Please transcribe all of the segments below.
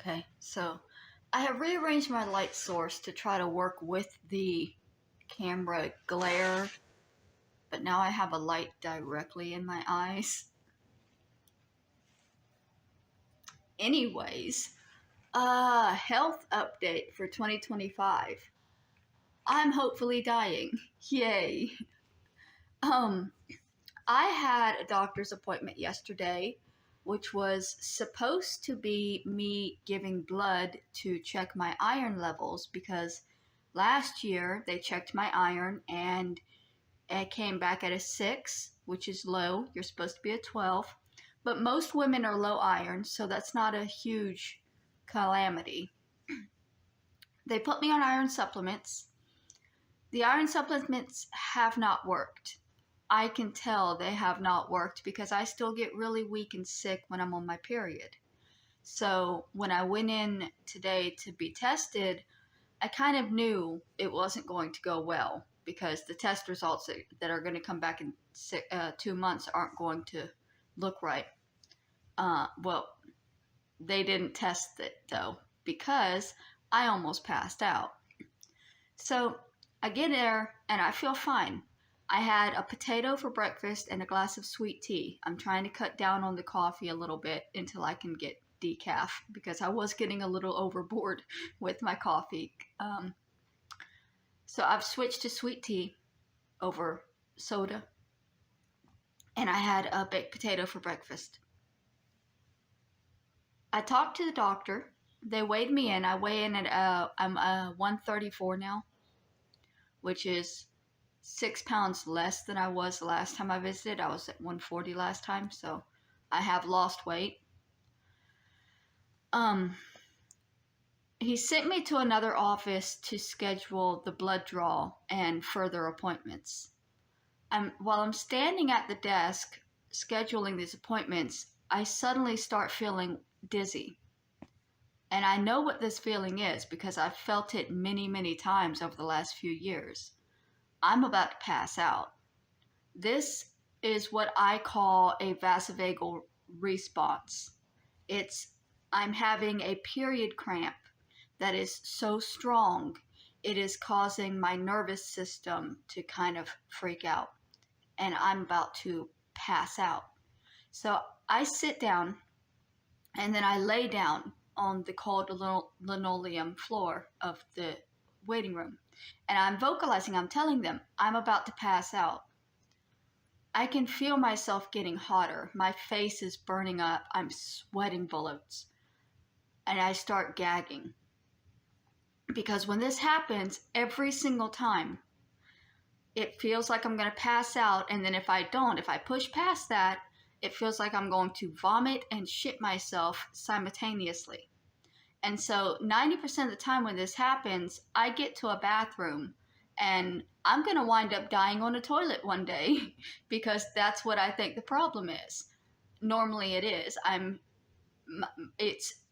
Okay, so I have rearranged my light source to try to work with the camera glare, but now I have a light directly in my eyes. Anyways, health update for 2025. I'm hopefully dying. Yay. Um, I had a doctor's appointment yesterday, which was supposed to be me giving blood to check my iron levels because last year they checked my iron and it came back at a 6, which is low. You're supposed to be at 12. But most women are low iron, so that's not a huge calamity. They put me on iron supplements. The iron supplements have not worked. I can tell they have not worked because I still get really weak and sick when I'm on my period. So when I went in today to be tested, I kind of knew it wasn't going to go well because the test results that are going to come back in 2 months aren't going to look right. Well, they didn't test it though because I almost passed out. So I get there and I feel fine. I had a potato for breakfast and a glass of sweet tea. I'm trying to cut down on the coffee a little bit until I can get decaf because I was getting a little overboard with my coffee. So I've switched to sweet tea over soda. And I had a baked potato for breakfast. I talked to the doctor. They weighed me in. I weigh in at, I'm 134 now, which is 6 pounds less than I was the last time I visited. I was at 140 last time, so I have lost weight. He sent me to another office to schedule the blood draw and further appointments. While I'm standing at the desk scheduling these appointments, I suddenly start feeling dizzy. And I know what this feeling is because I've felt it many, many times over the last few years. I'm about to pass out. This is what I call a vasovagal response. I'm having a period cramp that is so strong, it is causing my nervous system to kind of freak out. And I'm about to pass out. So I sit down and then I lay down on the cold linoleum floor of the waiting room. And I'm vocalizing, I'm telling them, I'm about to pass out. I can feel myself getting hotter. My face is burning up. I'm sweating bullets. And I start gagging. Because when this happens, every single time, it feels like I'm going to pass out. And then if I push past that, it feels like I'm going to vomit and shit myself simultaneously. And so 90% of the time when this happens, I get to a bathroom and I'm going to wind up dying on a toilet one day because that's what I think the problem is. Normally it is.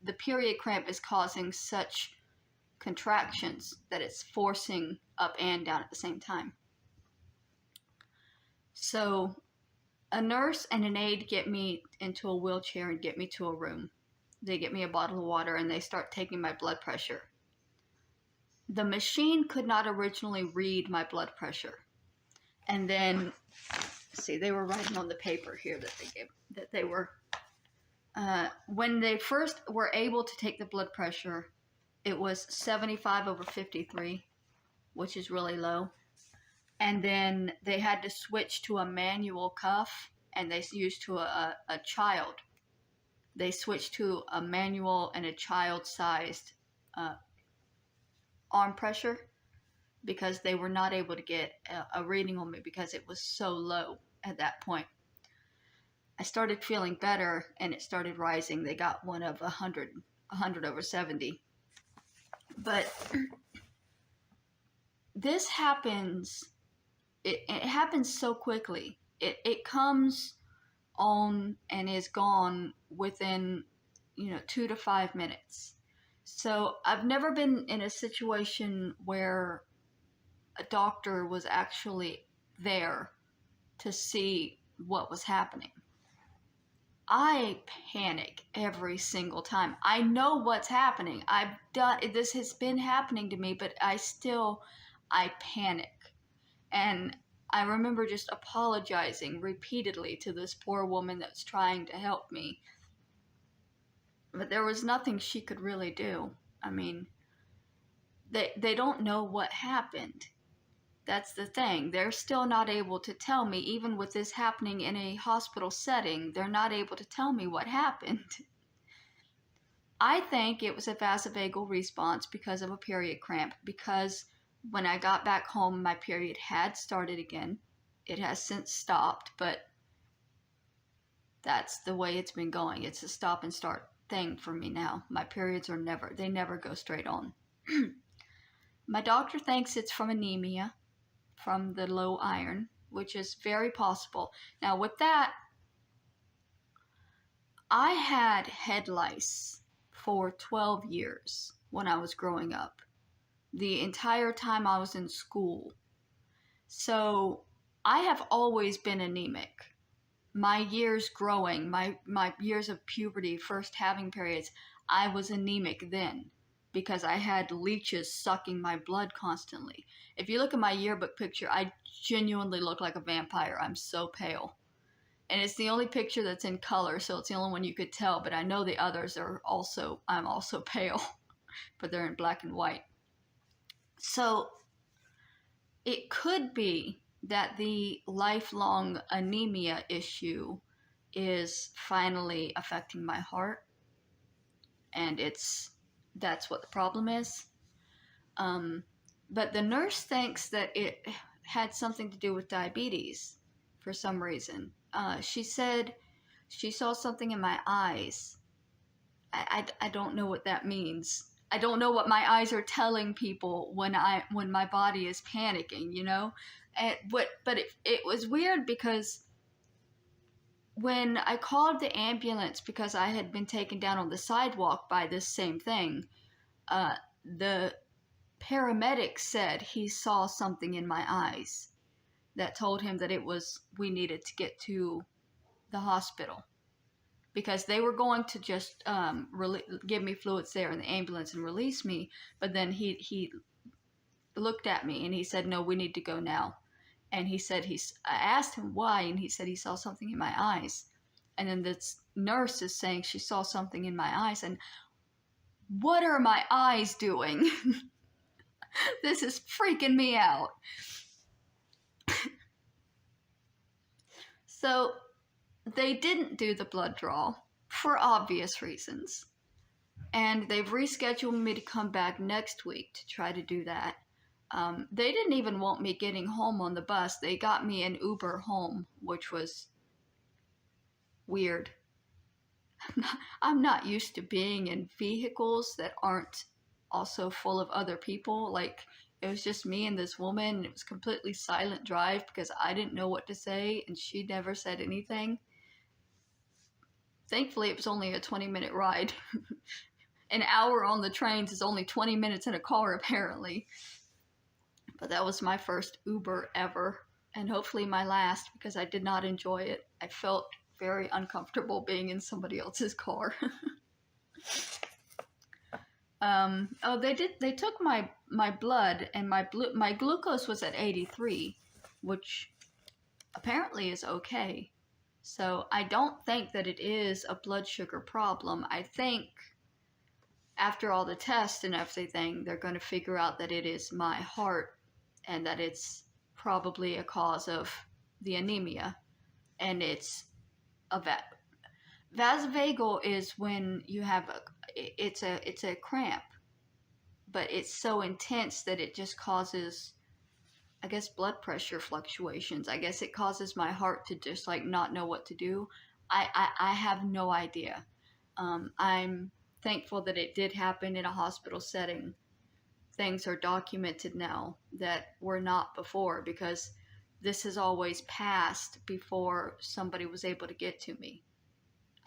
The period cramp is causing such contractions that it's forcing up and down at the same time. So a nurse and an aide get me into a wheelchair and get me to a room. They get me a bottle of water and they start taking my blood pressure. The machine could not originally read my blood pressure. And then, see, they were writing on the paper here when they first were able to take the blood pressure, it was 75/53, which is really low. And then they had to switch to a manual cuff, and they used to a child. They switched to a manual and a child-sized arm pressure because they were not able to get a reading on me because it was so low at that point. I started feeling better, and it started rising. They got one of 100/70. But this happens, it happens so quickly. It comes on and is gone within 2 to 5 minutes. So I've never been in a situation where a doctor was actually there to see what was happening. I panic every single time. I know what's happening. This has been happening to me, but I panic. And I remember just apologizing repeatedly to this poor woman that's trying to help me. But there was nothing she could really do. I mean, they don't know what happened. That's the thing. They're still not able to tell me, even with this happening in a hospital setting, they're not able to tell me what happened. I think it was a vasovagal response because of a period cramp, because when I got back home, my period had started again. It has since stopped, but that's the way it's been going. It's a stop and start thing for me now. My periods they never go straight on. My doctor thinks it's from anemia, from the low iron, which is very possible. Now with that, I had head lice for 12 years when I was growing up, the entire time I was in school. So I have always been anemic. My years growing, my years of puberty, first having periods, I was anemic then because I had leeches sucking my blood constantly. If you look at my yearbook picture, I genuinely look like a vampire. I'm so pale. And it's the only picture that's in color, so it's the only one you could tell, but I know the others I'm also pale, but they're in black and white. So it could be that the lifelong anemia issue is finally affecting my heart, and that's what the problem is. But the nurse thinks that it had something to do with diabetes for some reason. She said she saw something in my eyes. I don't know what that means. I don't know what my eyes are telling people when my body is panicking, you know? But it was weird because when I called the ambulance because I had been taken down on the sidewalk by this same thing, the paramedic said he saw something in my eyes that told him that we needed to get to the hospital, because they were going to just give me fluids there in the ambulance and release me. But then he looked at me and he said, no, we need to go now. And he said, I asked him why, and he said he saw something in my eyes. And then this nurse is saying she saw something in my eyes. And what are my eyes doing? This is freaking me out. So they didn't do the blood draw for obvious reasons. And they've rescheduled me to come back next week to try to do that. They didn't even want me getting home on the bus. They got me an Uber home, which was weird. I'm not used to being in vehicles that aren't also full of other people. Like, it was just me and this woman, and it was completely silent drive because I didn't know what to say, and she never said anything. Thankfully, it was only a 20-minute ride. An hour on the trains is only 20 minutes in a car, apparently. But that was my first Uber ever, and hopefully my last, because I did not enjoy it. I felt very uncomfortable being in somebody else's car. They took my blood, and my glucose was at 83, which apparently is okay. So I don't think that it is a blood sugar problem. I think after all the tests and everything, they're going to figure out that it is my heart and that it's probably a cause of the anemia. And it's a vasovagal is when you have it's a cramp, but it's so intense that it just causes, I guess, blood pressure fluctuations. I guess it causes my heart to just like not know what to do. I have no idea. I'm thankful that it did happen in a hospital setting. Things are documented now that were not before, because this has always passed before somebody was able to get to me.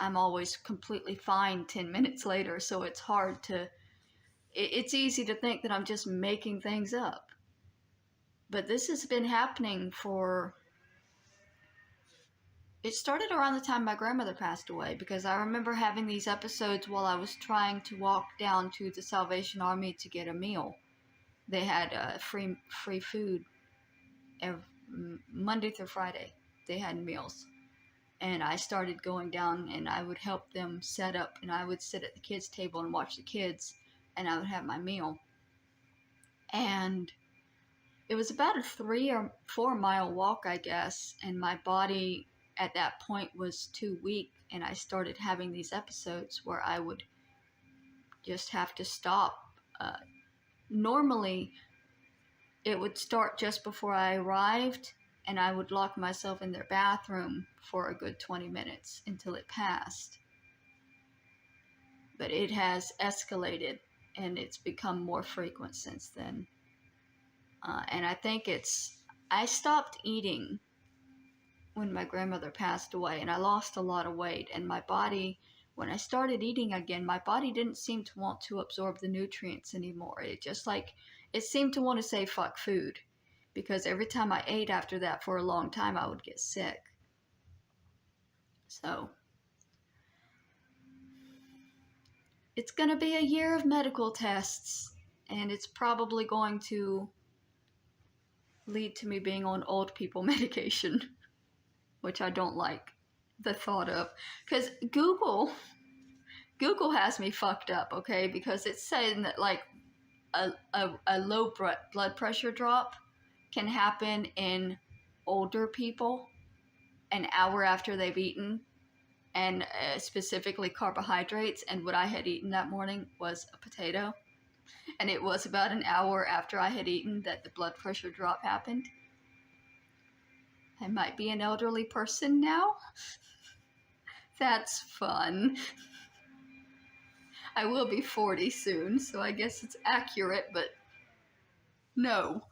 I'm always completely fine 10 minutes later, so it's hard to, it's easy to think that I'm just making things up. But this has been happening for It started around the time my grandmother passed away, because I remember having these episodes while I was trying to walk down to the Salvation Army to get a meal. They had free food every, Monday through Friday. They had meals. And I started going down, and I would help them set up, and I would sit at the kids' table and watch the kids, and I would have my meal. And it was about a 3 or 4 mile walk, I guess, and my body at that point was too weak, and I started having these episodes where I would just have to stop. Normally, it would start just before I arrived, and I would lock myself in their bathroom for a good 20 minutes until it passed. But it has escalated, and it's become more frequent since then. And I think I stopped eating when my grandmother passed away, and I lost a lot of weight, and my body, when I started eating again, my body didn't seem to want to absorb the nutrients anymore. It seemed to want to say fuck food, because every time I ate after that for a long time, I would get sick. So it's going to be a year of medical tests, and it's probably going to lead to me being on old people medication, which I don't like the thought of, because Google has me fucked up, okay? Because it's saying that like a low blood pressure drop can happen in older people an hour after they've eaten, and specifically carbohydrates. And what I had eaten that morning was a potato, and it was about an hour after I had eaten that the blood pressure drop happened. I might be an elderly person now. That's fun. I will be 40 soon, so I guess it's accurate, but no.